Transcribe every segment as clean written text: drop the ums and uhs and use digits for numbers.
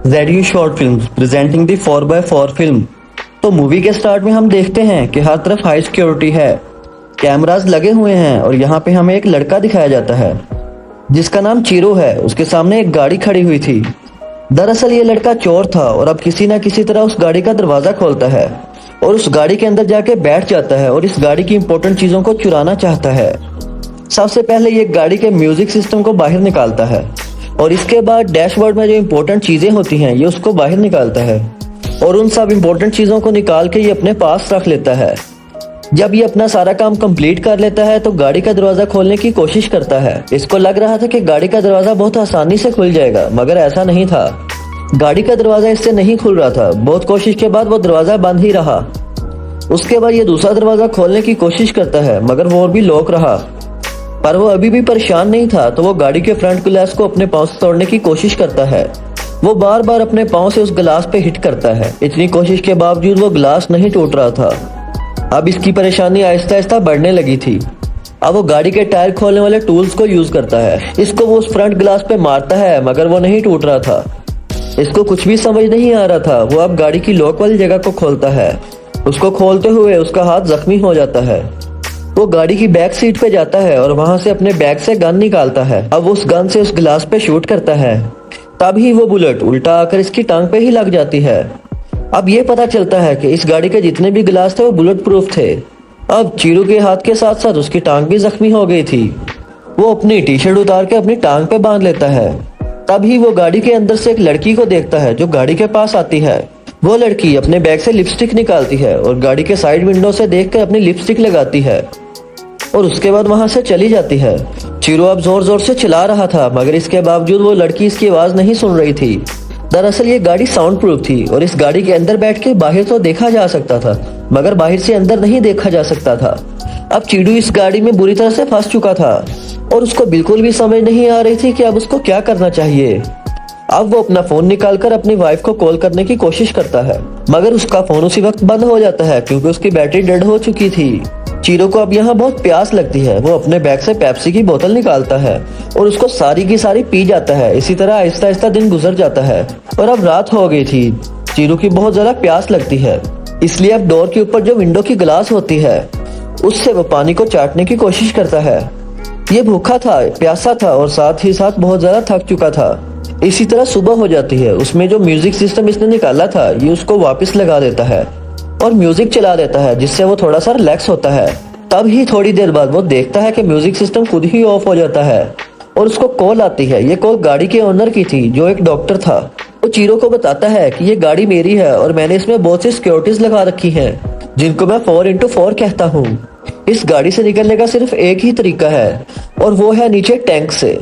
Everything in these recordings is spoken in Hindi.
ZU शॉर्ट फिल्म प्रेजेंटिंग दी 4x4 फिल्म। तो मूवी के स्टार्ट में हम देखते हैं कि हर तरफ हाई सिक्योरिटी है, कैमरास लगे हुए हैं और यहाँ पे हमें एक लड़का दिखाया जाता है जिसका नाम चीरो है। उसके सामने एक गाड़ी खड़ी हुई थी। दरअसल ये लड़का चोर था और अब किसी ना किसी तरह उस गाड़ी का दरवाजा खोलता है और उस गाड़ी के अंदर जाके बैठ जाता है और इस गाड़ी की इंपॉर्टेंट चीजों को चुराना चाहता है। सबसे पहले ये गाड़ी के म्यूजिक सिस्टम को बाहर निकालता है और इसके बाद डैशबोर्ड में जो इम्पोर्टेंट चीजें होती हैं ये उसको बाहर निकालता है और उन सब इम्पोर्टेंट चीजों को निकाल के ये अपने पास रख लेता है। जब ये अपना सारा काम कंप्लीट कर लेता है तो गाड़ी का दरवाजा खोलने की कोशिश करता है। इसको लग रहा था कि गाड़ी का दरवाजा बहुत आसानी से खुल जाएगा, मगर ऐसा नहीं था। गाड़ी का दरवाजा इससे नहीं खुल रहा था। बहुत कोशिश के बाद वो दरवाजा बंद ही रहा। उसके बाद ये दूसरा दरवाजा खोलने की कोशिश करता है मगर वो भी लॉक रहा। पर वो अभी भी परेशान नहीं था तो वो गाड़ी के फ्रंट ग्लास को अपने पाँव से तोड़ने की कोशिश करता है। वो बार बार अपने पाँव से उस गिलास पे हिट करता है। इतनी कोशिश के बावजूद वो गिलास नहीं टूट रहा था। अब इसकी परेशानी आहिस्ता आहिस्ता बढ़ने लगी थी। अब वो गाड़ी के टायर खोलने वाले टूल्स को यूज करता है। इसको वो उस फ्रंट ग्लास पे मारता है मगर वो नहीं टूट रहा था। इसको कुछ भी समझ नहीं आ रहा था। वो अब गाड़ी की लॉक वाली जगह को खोलता है। उसको खोलते हुए उसका हाथ जख्मी हो जाता है। वो गाड़ी की बैक सीट पे जाता है और वहां से अपने बैग से गन निकालता है। अब उस गन से उस गिलास पे शूट करता है। तभी वो बुलेट उल्टा आकर इसकी टांग पे ही लग जाती है। अब ये पता चलता है कि इस गाड़ी के जितने भी गिलास थे वो बुलेट प्रूफ थे। अब चीरू के हाथ के साथ साथ उसकी टांग भी जख्मी हो गई थी। वो अपनी टी शर्ट उतार के अपनी टांग पे बांध लेता है। तभी वो गाड़ी के अंदर से एक लड़की को देखता है जो गाड़ी के पास आती है। वो लड़की अपने बैग से लिपस्टिक निकालती है और गाड़ी के साइड विंडो से देखकर अपनी लिपस्टिक लगाती है और उसके बाद वहां से चली जाती है। चीरू अब जोर जोर से चिल्ला रहा था मगर इसके बावजूद वो लड़की इसकी आवाज नहीं सुन रही थी। दरअसल ये गाड़ी साउंड प्रूफ थी और इस गाड़ी के अंदर बैठ के बाहर तो देखा जा सकता था मगर बाहर से अंदर नहीं देखा जा सकता था। अब चीरू इस गाड़ी में बुरी तरह से फंस चुका था और उसको बिल्कुल भी समझ नहीं आ रही थी कि अब उसको क्या करना चाहिए। अब वो अपना फोन निकालकर अपनी वाइफ को कॉल करने की कोशिश करता है मगर उसका फोन उसी वक्त बंद हो जाता है क्योंकि उसकी बैटरी डेड हो चुकी थी। चीरो को अब यहाँ बहुत प्यास लगती है। वो अपने बैग से पेप्सी की बोतल निकालता है और उसको सारी की सारी पी जाता है। इसी तरह आहिस्ता आहिस्ता दिन गुजर जाता है और अब रात हो गई थी। चीरो की बहुत ज्यादा प्यास लगती है, इसलिए अब डोर के ऊपर जो विंडो की ग्लास होती है उससे वो पानी को चाटने की कोशिश करता है। ये भूखा था, प्यासा था और साथ ही साथ बहुत ज्यादा थक चुका था। इसी तरह सुबह हो जाती है। उसमें जो म्यूजिक सिस्टम इसने निकाला था ये उसको वापस लगा देता है और म्यूजिक चला देता है जिससे वो थोड़ा सा रिलैक्स होता है। तब ही थोड़ी देर बाद वो देखता है कि म्यूजिक सिस्टम खुद ही ऑफ हो जाता है और उसको कॉल आती है। ये कॉल गाड़ी के ओनर की थी जो एक डॉक्टर था। वो चीरो को बताता है कि ये गाड़ी मेरी है और मैंने इसमें बहुत सी सिक्योरिटीज लगा रखी हैं जिनको मैं 4x4 कहता हूँ। इस गाड़ी से निकलने का सिर्फ एक ही तरीका है और वो है नीचे टैंक से।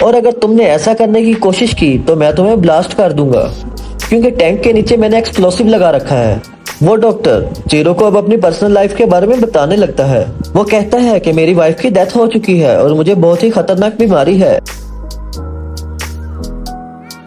और अगर तुमने ऐसा करने की कोशिश की तो मैं तुम्हें ब्लास्ट कर दूंगा क्योंकि टैंक के नीचे मैंने एक्सप्लोसिव लगा रखा है। वो डॉक्टर चीरो को अब अपनी पर्सनल लाइफ के बारे में बताने लगता है। वो कहता है कि मेरी वाइफ की डेथ हो चुकी है और मुझे बहुत ही खतरनाक बीमारी है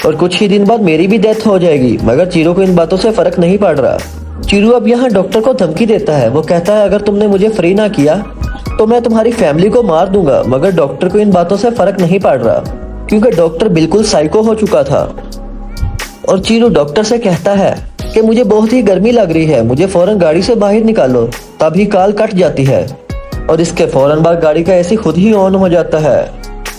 और कुछ ही दिन बाद मेरी भी डेथ हो जाएगी। मगर चीरो को इन बातों से फर्क नहीं पड़ रहा। चीरू अब यहाँ डॉक्टर को धमकी देता है। वो कहता है अगर तुमने मुझे फ्री ना किया तो मैं तुम्हारी फैमिली को मार दूंगा। मगर डॉक्टर को इन बातों से फर्क नहीं पड़ रहा क्योंकि डॉक्टर बिल्कुल साइको हो चुका था। और चीरू डॉक्टर से कहता है कि मुझे बहुत ही गर्मी लग रही है, मुझे फौरन गाड़ी से बाहर निकालो। तभी कॉल कट जाती है और इसके फौरन बाद गाड़ी का एसी खुद ही ऑन हो जाता है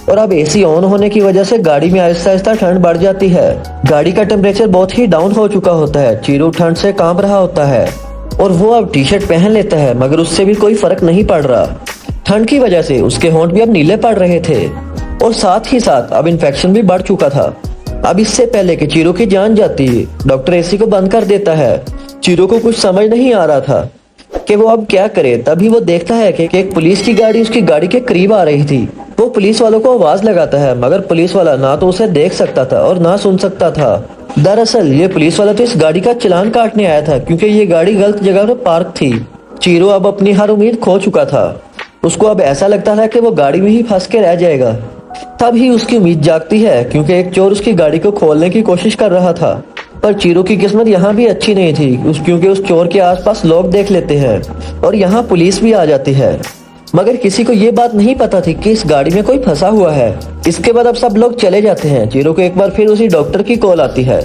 और अब एसी ऑन होने की वजह से गाड़ी में आहिस्ता आहिस्ता ठंड बढ़ जाती है। गाड़ी का टेम्परेचर बहुत ही डाउन हो चुका होता है। चीरू ठंड से कांप रहा होता है और वो अब टी शर्ट पहन लेता है मगर उससे भी कोई फर्क नहीं पड़ रहा। ठंड की वजह से उसके होंठ भी अब नीले पड़ रहे थे और साथ ही साथ अब इन्फेक्शन भी बढ़ चुका था। अब इससे पहले कि चीरो की जान जाती डॉक्टर एसी को बंद कर देता है। चीरो को कुछ समझ नहीं आ रहा था कि वो अब क्या करे। तभी वो देखता है कि एक पुलिस की गाड़ी उसकी गाड़ी के करीब आ रही थी। वो पुलिस वालों को आवाज लगाता है मगर पुलिस वाला ना तो उसे देख सकता था और ना सुन सकता था। दरअसल ये पुलिस वाला तो इस गाड़ी का चालान काटने आया था क्योंकि ये गाड़ी गलत जगह पर पार्क थी। चीरो अब अपनी हर उम्मीद खो चुका था। उसको अब ऐसा लगता था कि वो गाड़ी में ही फंस के रह जाएगा। तब ही उसकी उम्मीद जागती है क्योंकि एक चोर उसकी गाड़ी को खोलने की कोशिश कर रहा था। पर चीरो की किस्मत यहाँ भी अच्छी नहीं थी क्योंकि उस चोर के आसपास लोग देख लेते हैं और यहाँ पुलिस भी आ जाती है। मगर किसी को ये बात नहीं पता थी कि इस गाड़ी में कोई फंसा हुआ है। इसके बाद अब सब लोग चले जाते हैं। चीरो को एक बार फिर उसी डॉक्टर की कॉल आती है।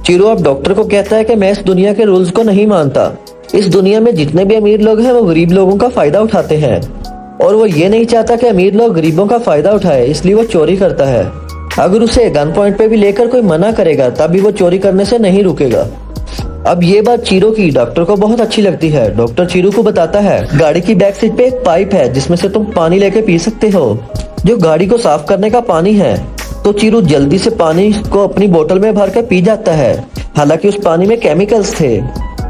चीरू अब डॉक्टर को कहता है कि मैं इस दुनिया के रूल्स को नहीं मानता। इस दुनिया में जितने भी अमीर लोग हैं वो गरीब लोगों का फायदा उठाते हैं और वो ये नहीं चाहता कि अमीर लोग गरीबों का फायदा उठाए, इसलिए वो चोरी करता है। अगर उसे गन पॉइंट पे भी लेकर कोई मना करेगा तब भी वो चोरी करने से नहीं रुकेगा। अब ये बात चीरू की डॉक्टर को बहुत अच्छी लगती है। डॉक्टर चीरू को बताता है गाड़ी की बैक सीट पे एक पाइप है जिसमें से तुम पानी लेके पी सकते हो, जो गाड़ी को साफ करने का पानी है। तो चीरू जल्दी से पानी को अपनी बोतल में भर के पी जाता है। हालांकि उस पानी में केमिकल्स थे,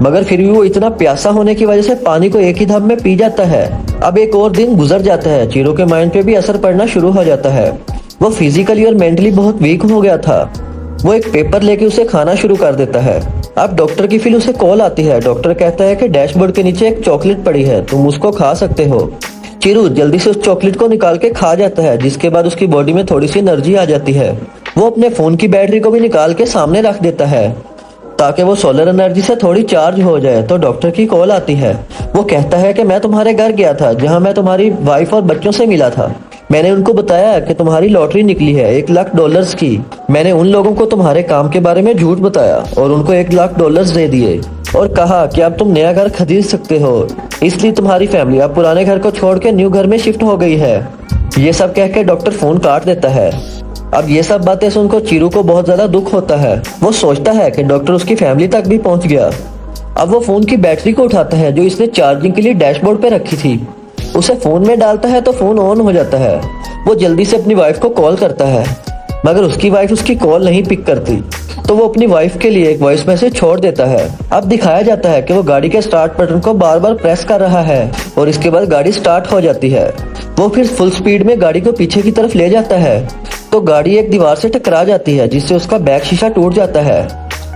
मगर फिर भी वो इतना प्यासा होने की वजह से पानी को एक ही दम में पी जाता है। अब एक और दिन गुजर जाता है। चीरू के माइंड पे भी असर पड़ना शुरू हो जाता है। वो फिजिकली और मेंटली बहुत वीक हो गया था। वो एक पेपर लेके उसे खाना शुरू कर देता है। अब डॉक्टर की फिर उसे कॉल आती है। डॉक्टर कहता है कि डैशबोर्ड के नीचे एक चॉकलेट पड़ी है, तुम उसको खा सकते हो। चीरू जल्दी से उस चॉकलेट को निकाल के खा जाता है, जिसके बाद उसकी बॉडी में थोड़ी सी एनर्जी आ जाती है। वो अपने फोन की बैटरी को भी निकाल के सामने रख देता है ताकि वो सोलर एनर्जी से थोड़ी चार्ज हो जाए। तो डॉक्टर की कॉल आती है। वो कहता है कि मैं तुम्हारे घर गया था जहां मैं तुम्हारी वाइफ और बच्चों से मिला था। मैंने उनको बताया कि तुम्हारी लॉटरी निकली है $1,00,000 की। मैंने उन लोगों को तुम्हारे काम के बारे में झूठ बताया और उनको $1,00,000 दे दिए और कहा कि अब तुम नया घर खरीद सकते हो, इसलिए तुम्हारी फैमिली अब पुराने घर को छोड़ के न्यू घर में शिफ्ट हो गई है। ये सब कह के डॉक्टर फोन काट देता है। अब ये सब बातें सुनकर चीरू को बहुत ज्यादा दुख होता है। वो सोचता है कि डॉक्टर उसकी फैमिली तक भी पहुंच गया। अब वो फोन की बैटरी को उठाता है जो इसने चार्जिंग के लिए डैशबोर्ड पे रखी थी। उसे फोन में डालता है तो फोन ऑन हो जाता है। वो जल्दी से अपनी वाइफ को कॉल करता है, मगर उसकी वाइफ उसकी कॉल नहीं पिक करती। तो वो अपनी वाइफ के लिए एक वॉइस मैसेज छोड़ देता है। अब दिखाया जाता है कि वो गाड़ी के स्टार्ट बटन को बार बार प्रेस कर रहा है और इसके बाद गाड़ी स्टार्ट हो जाती है। वो फिर फुल स्पीड में गाड़ी को पीछे की तरफ ले जाता है तो गाड़ी एक दीवार से टकरा जाती है, जिससे उसका बैक शीशा टूट जाता है।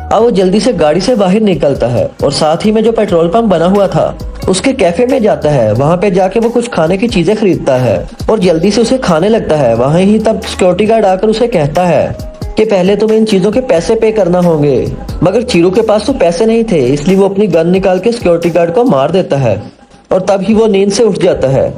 अब वो जल्दी से गाड़ी से बाहर निकलता है और साथ ही में जो पेट्रोल पंप बना हुआ था उसके कैफे में जाता है। वहाँ पे जाके वो कुछ खाने की चीजें खरीदता है और जल्दी से उसे खाने लगता है। वहाँ ही तब सिक्योरिटी गार्ड आकर उसे कहता है कि पहले तुम्हें इन चीजों के पैसे पे करना होंगे, मगर चीरू के पास तो पैसे नहीं थे, इसलिए वो अपनी गन निकाल के सिक्योरिटी गार्ड को मार देता है और तभी वो नींद से उठ जाता है।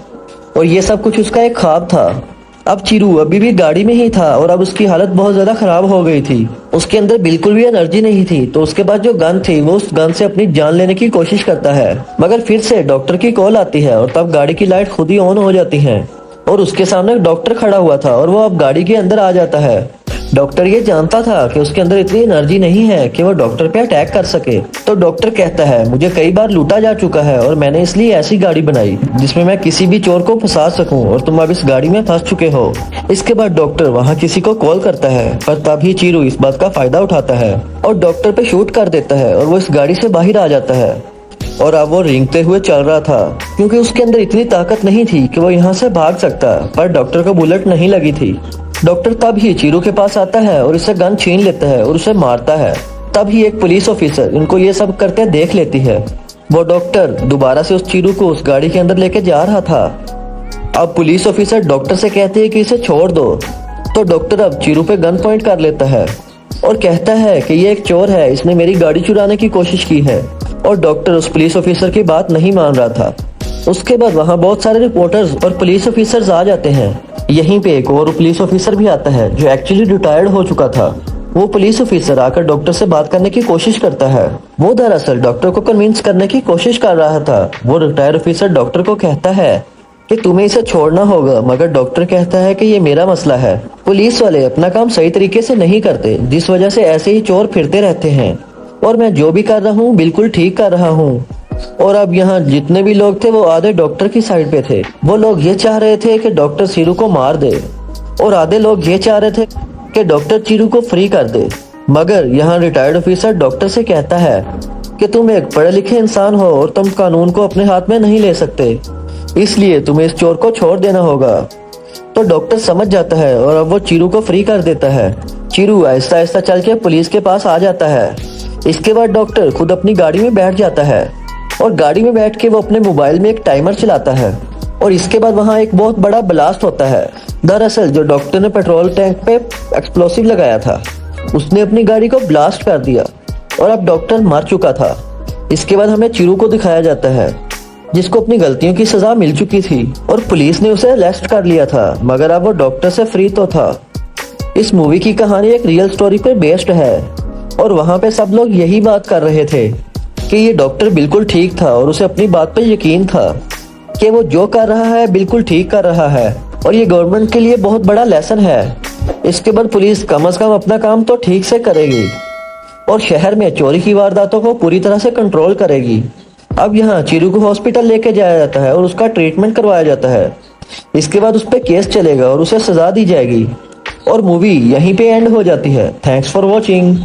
और ये सब कुछ उसका एक ख्वाब था। अब चीरू अभी भी गाड़ी में ही था और अब उसकी हालत बहुत ज्यादा खराब हो गई थी। उसके अंदर बिल्कुल भी एनर्जी नहीं थी। तो उसके बाद जो गन थी वो उस गन से अपनी जान लेने की कोशिश करता है, मगर फिर से डॉक्टर की कॉल आती है और तब गाड़ी की लाइट खुद ही ऑन हो जाती है और उसके सामने एक डॉक्टर खड़ा हुआ था और वो अब गाड़ी के अंदर आ जाता है। डॉक्टर ये जानता था कि उसके अंदर इतनी एनर्जी नहीं है कि वो डॉक्टर पे अटैक कर सके। तो डॉक्टर कहता है मुझे कई बार लूटा जा चुका है और मैंने इसलिए ऐसी गाड़ी बनाई जिसमें मैं किसी भी चोर को फंसा सकूं और तुम अब इस गाड़ी में फंस चुके हो। इसके बाद डॉक्टर वहाँ किसी को कॉल करता है, पर तभी चीरू इस बात का फायदा उठाता है और डॉक्टर पे शूट कर देता है और वो इस गाड़ी से बाहर आ जाता है। और अब वो रेंगते हुए चल रहा था क्योंकि उसके अंदर इतनी ताकत नहीं थी कि वो यहाँ से भाग सकता, पर डॉक्टर को बुलेट नहीं लगी थी। डॉक्टर तब ही चीरू के पास आता है और इससे गन छीन लेता है और उसे मारता है। तब ही एक पुलिस ऑफिसर इनको ये सब करते देख लेती है। वो डॉक्टर दोबारा से उस चीरू को उस गाड़ी के अंदर लेके जा रहा था। अब पुलिस ऑफिसर डॉक्टर से कहते हैं कि इसे छोड़ दो। तो डॉक्टर अब चीरू पे गन पॉइंट कर लेता है और कहता है कि ये एक चोर है, इसने मेरी गाड़ी चुराने की कोशिश की है। और डॉक्टर उस पुलिस ऑफिसर की बात नहीं मान रहा था। उसके बाद वहाँ बहुत सारे रिपोर्टर्स और पुलिस ऑफिसर्स आ जाते हैं। यहीं पे एक और पुलिस ऑफिसर भी आता है जो एक्चुअली रिटायर्ड हो चुका था। वो पुलिस ऑफिसर आकर डॉक्टर से बात करने की कोशिश करता है। वो दरअसल डॉक्टर को कन्विंस करने की कोशिश कर रहा था। वो रिटायर्ड ऑफिसर डॉक्टर को कहता है कि तुम्हें इसे छोड़ना होगा, मगर डॉक्टर कहता है कि ये मेरा मसला है। पुलिस वाले अपना काम सही तरीके से नहीं करते, जिस वजह से ऐसे ही चोर फिरते रहते हैं और मैं जो भी कर रहा हूँ बिल्कुल ठीक कर रहा हूँ। और अब यहाँ जितने भी लोग थे वो आधे डॉक्टर की साइड पे थे। वो लोग ये चाह रहे थे कि डॉक्टर चीरू को मार दे और आधे लोग ये चाह रहे थे कि डॉक्टर चीरू को फ्री कर दे। मगर यहाँ रिटायर्ड ऑफिसर डॉक्टर से कहता है कि तुम एक पढ़े लिखे इंसान हो और तुम कानून को अपने हाथ में नहीं ले सकते, इसलिए तुम्हें इस चोर को छोड़ देना होगा। तो डॉक्टर समझ जाता है और अब वो चीरू को फ्री कर देता है। चीरू आहिस्ता आहिस्ता चल के पुलिस के पास आ जाता है। इसके बाद डॉक्टर खुद अपनी गाड़ी में बैठ जाता है और गाड़ी में बैठ के वो अपने मोबाइल में एक टाइमर चलाता है और इसके बाद वहाँ एक बहुत बड़ा ब्लास्ट होता है। दरअसल जो डॉक्टर ने पेट्रोल टैंक पे एक्सप्लोसिव लगाया था उसने अपनी गाड़ी को ब्लास्ट कर दिया और अब डॉक्टर मर चुका था। इसके बाद हमें चीरू को दिखाया जाता है जिसको अपनी गलतियों की सजा मिल चुकी थी और पुलिस ने उसे अरेस्ट कर लिया था, मगर अब वो डॉक्टर से फ्री तो था। इस मूवी की कहानी एक रियल स्टोरी पर बेस्ड है। और वहाँ पे सब लोग यही बात कर रहे थे कि ये डॉक्टर बिल्कुल ठीक था और उसे अपनी बात पर यकीन था कि वो जो कर रहा है बिल्कुल ठीक कर रहा है और ये गवर्नमेंट के लिए बहुत बड़ा लेसन है। इसके बाद पुलिस कम से कम अपना काम तो ठीक से करेगी और शहर में चोरी की वारदातों को पूरी तरह से कंट्रोल करेगी। अब यहाँ चिरू को हॉस्पिटल लेके जाया जाता है और उसका ट्रीटमेंट करवाया जाता है। इसके बाद उस पर केस चलेगा और उसे सजा दी जाएगी और मूवी यहीं पे एंड हो जाती है। Thanks for watching.